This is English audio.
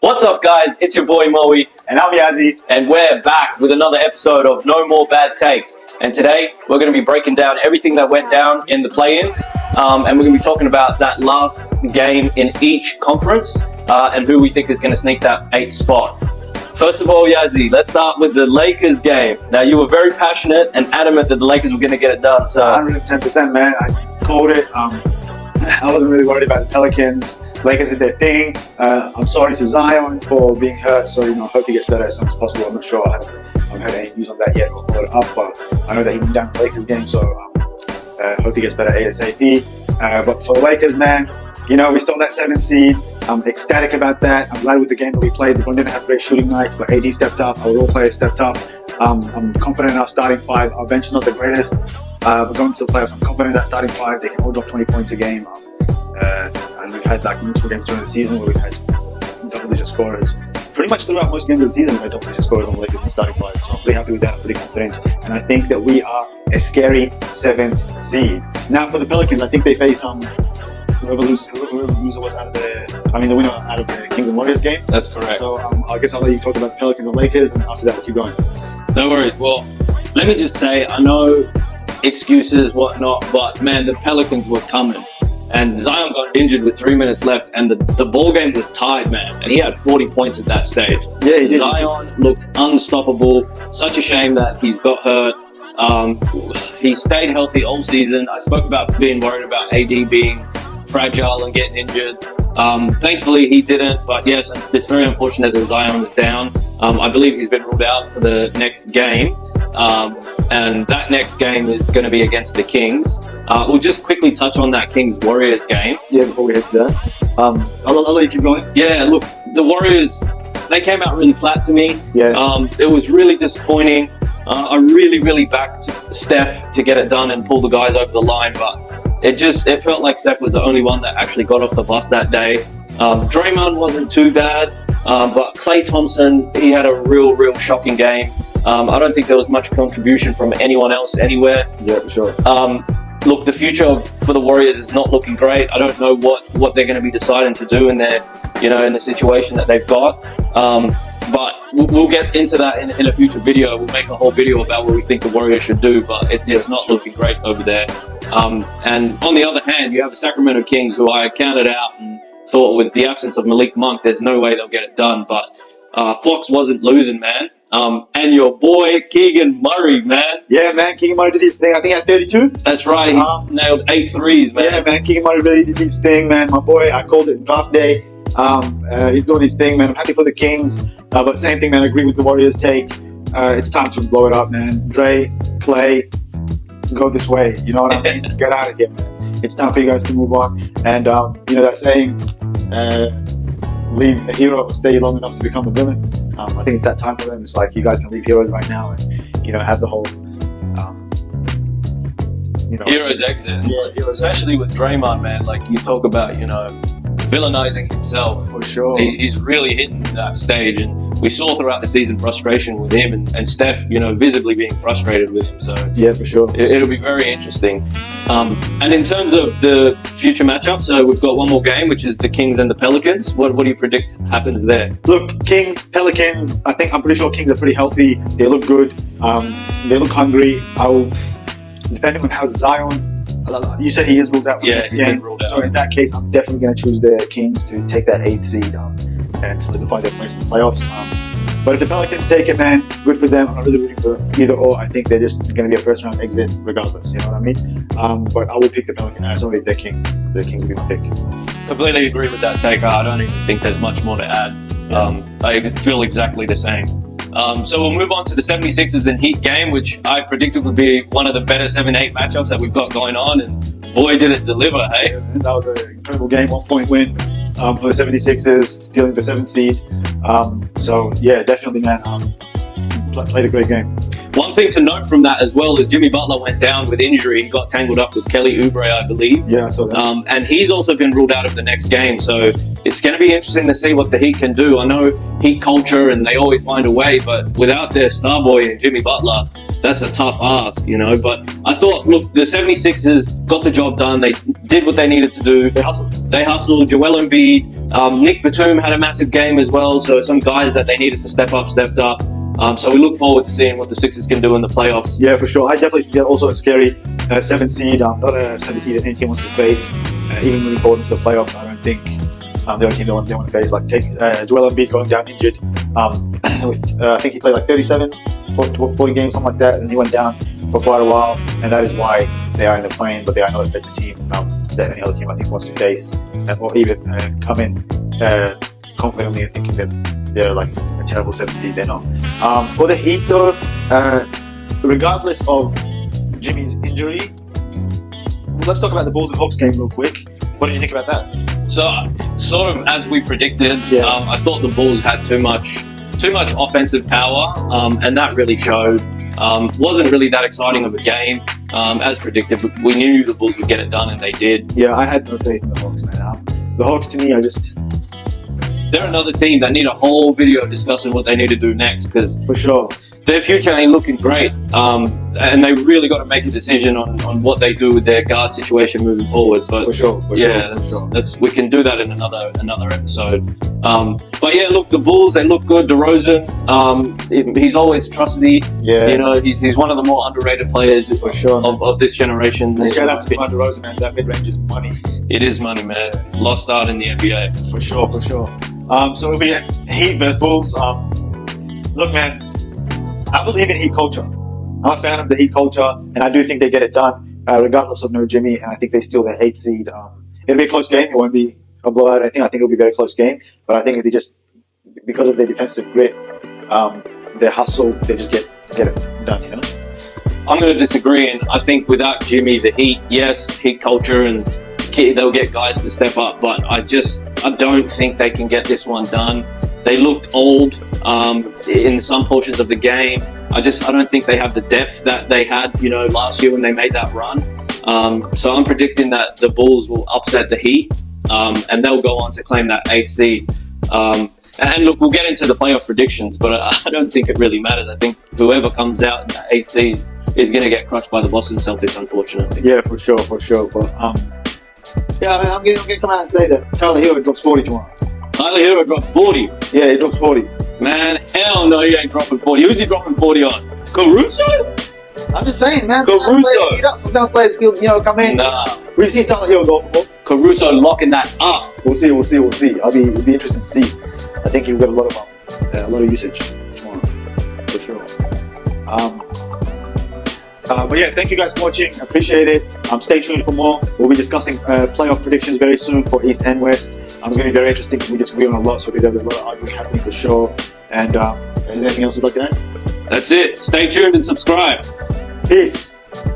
What's up, guys? It's your boy Moe, And I'm Yazzie. and we're back with another episode of No More Bad Takes. And today we're going to be breaking down everything that went down in the play-ins, and we're going to be talking about that last game in each conference and who we think is going to sneak that 8th spot. First of all, Yazzie, let's start with the Lakers game. Now, you were very passionate and adamant that the Lakers were going to get it done. So 110%, man. I called it. I wasn't really worried about the Pelicans. Lakers did their thing. I'm sorry to Zion for being hurt, so I hope he gets better as soon as possible. I'm not sure. I haven't heard any news on that yet or followed it up, but I know that he went down the Lakers game, so hope he gets better ASAP. But for the Lakers, man, we stole that 7th seed. I'm ecstatic about that. I'm glad with the game that we played. We didn't have great shooting nights, but AD stepped up. Our role players stepped up. I'm confident in our starting five. Our bench is not the greatest. But going to the playoffs, I'm confident in that starting five. They can all drop 20 points a game. And we've had multiple games during the season where we've had double-digit scorers. Pretty much throughout most games of the season, we had double-digit scorers on the Lakers in the starting five. So I'm pretty happy with that. I'm pretty confident. And I think that we are a scary 7th seed. Now for the Pelicans, I think they face whoever loser was the winner out of the Kings and Warriors game. that's correct. So I guess I'll let you talk about Pelicans and Lakers, and after that we'll keep going. No worries. Well, let me just say, I know excuses, whatnot, but man, the Pelicans were coming. And Zion got injured with 3 minutes left, and the ball game was tied, man. And he had 40 points at that stage. Yeah, he did. Zion looked unstoppable. Such a shame that he's got hurt. He stayed healthy all season. I spoke about being worried about AD being fragile and getting injured. Thankfully, he didn't. But yes, it's very unfortunate that Zion is down. I believe he's been ruled out for the next game. And that next game is going to be against the Kings. We'll just quickly touch on that Kings-Warriors game. Yeah, before we head to that. I'll let you keep going. Yeah, look, the Warriors, they came out really flat to me. Yeah. It was really disappointing. I really backed Steph to get it done and pull the guys over the line, but it felt like Steph was the only one that actually got off the bus that day. Draymond wasn't too bad, but Klay Thompson, he had a real shocking game. I don't think there was much contribution from anyone else anywhere. Yeah, for sure. Look, the future for the Warriors is not looking great. I don't know what they're going to be deciding to do in their, in the situation that they've got. But we'll get into that in a future video. We'll make a whole video about what we think the Warriors should do, but it's not looking great over there. And on the other hand, you have the Sacramento Kings, who I counted out and thought with the absence of Malik Monk, there's no way they'll get it done. But Fox wasn't losing, man. And your boy, Keegan Murray, man. Yeah, man, Keegan Murray did his thing. I think at 32. That's right. He nailed 8 threes, man. Yeah, man, Keegan Murray really did his thing, man. My boy, I called it draft day. He's doing his thing, man. I'm happy for the Kings. But same thing, man. I agree with the Warriors' take. It's time to blow it up, man. Dre, Clay, go this way. You know what I mean? Get out of here, man. It's time for you guys to move on. And, that saying, leave a hero or stay long enough to become a villain. I think it's that time for them. It's like you guys can leave heroes right now and, have the whole, heroes exit. Yeah, heroes especially with Draymond, man. Like you talk about, villainizing himself. For sure. He's really hitting that stage, and we saw throughout the season frustration with him and Steph, visibly being frustrated with him. So yeah, for sure. It'll be very interesting. And in terms of the future matchup, so we've got one more game, which is the Kings and the Pelicans. What do you predict happens there? Look, Kings, Pelicans, I'm pretty sure Kings are pretty healthy. They look good. They look hungry. Depending on how Zion, you said he is ruled out for the next game. So in that case, I'm definitely going to choose the Kings to take that 8th seed and solidify their place in the playoffs. But if the Pelicans take it, man, good for them. I'm not really rooting for either or. I think they're just going to be a first-round exit regardless. You know what I mean? But I will pick the Pelicans. Sorry, the Kings. The Kings will be my pick. Completely agree with that take. I don't even think there's much more to add. I feel exactly the same. So we'll move on to the 76ers and Heat game, which I predicted would be one of the better 7-8 matchups that we've got going on, and boy, did it deliver, hey? Yeah, that was an incredible game, 1-point win for the 76ers, stealing the 7th seed. So, yeah, definitely, man, played a great game. One thing to note from that as well is Jimmy Butler went down with injury. He got tangled up with Kelly Oubre, I believe. Yeah, I saw that. And he's also been ruled out of the next game. So it's going to be interesting to see what the Heat can do. I know Heat culture and they always find a way, but without their star boy and Jimmy Butler, that's a tough ask, you know. But I thought, look, the 76ers got the job done. They did what they needed to do. They hustled. They hustled. Joel Embiid, Nick Batum had a massive game as well. So some guys that they needed to step up, stepped up. So we look forward to seeing what the Sixers can do in the playoffs. Yeah, for sure. I definitely think they're also a scary 7 seed. Not a 7 seed that any team wants to face. Even moving forward into the playoffs, I don't think they're a team they want to face. Like take Joel Embiid going down injured. I think he played like 37, 40 games, something like that, and he went down for quite a while. And that is why they are in the plane, but they are not a better team that any other team I think wants to face, or even come in confidently thinking that they're like a terrible 7 seed. They're not. For the Heat though, regardless of Jimmy's injury, let's talk about the Bulls and Hawks game real quick. What did you think about that? So, sort of as we predicted, I thought the Bulls had too much offensive power, and that really showed. Wasn't really that exciting of a game, as predicted. We knew the Bulls would get it done, and they did. Yeah, I had no faith in the Hawks, man. The Hawks, to me, they're another team that need a whole video discussing what they need to do next, because for sure their future ain't looking great, and they really got to make a decision on what they do with their guard situation moving forward. But for sure, that's we can do that in another episode. But yeah, look, the Bulls, they look good. DeRozan, he's always trusty. Yeah, you know, he's one of the more underrated players for sure of this generation. Shout out to DeRozan, man. That mid range is money. It is money, man. Lost art in the NBA. For sure. So it'll be Heat versus Bulls. Look, man, I believe in Heat culture. I'm a fan of the Heat culture, and I do think they get it done, regardless of no Jimmy. And I think they steal the 8th seed. It'll be a close game. It won't be a blowout. I think it'll be a very close game. But I think if they just, because of their defensive grit, their hustle, they just get it done. You know. I'm going to disagree, and I think without Jimmy, the Heat, yes, Heat culture, and they'll get guys to step up, but I don't think they can get this one done. They looked old in some portions of the game. I don't think they have the depth that they had, you know, last year when they made that run. So I'm predicting that the Bulls will upset the Heat, and they'll go on to claim that 8th seed. And look, we'll get into the playoff predictions, but I don't think it really matters. I think whoever comes out in that 8th seed is going to get crushed by the Boston Celtics, unfortunately. Yeah, for sure. But yeah, I mean, I'm going to come out and say that Tyler Hero drops 40 tomorrow. Tyler Hero drops 40. Yeah, he drops 40. Man, hell no, he ain't dropping 40. Who's he dropping 40 on? Caruso? I'm just saying, man. Caruso. Sometimes players feel, come in. Nah. We've seen Tyler Hero go before. Caruso locking that up. We'll see. It'll be interesting to see. I think he'll get a lot of usage tomorrow, for sure. But yeah, thank you guys for watching. Appreciate it. Stay tuned for more. We'll be discussing playoff predictions very soon for East and West. It's going to be very interesting because we disagree on a lot, so there'll be a lot of arguing happening for sure. And is there anything else you'd like to add? That's it. Stay tuned and subscribe. Peace.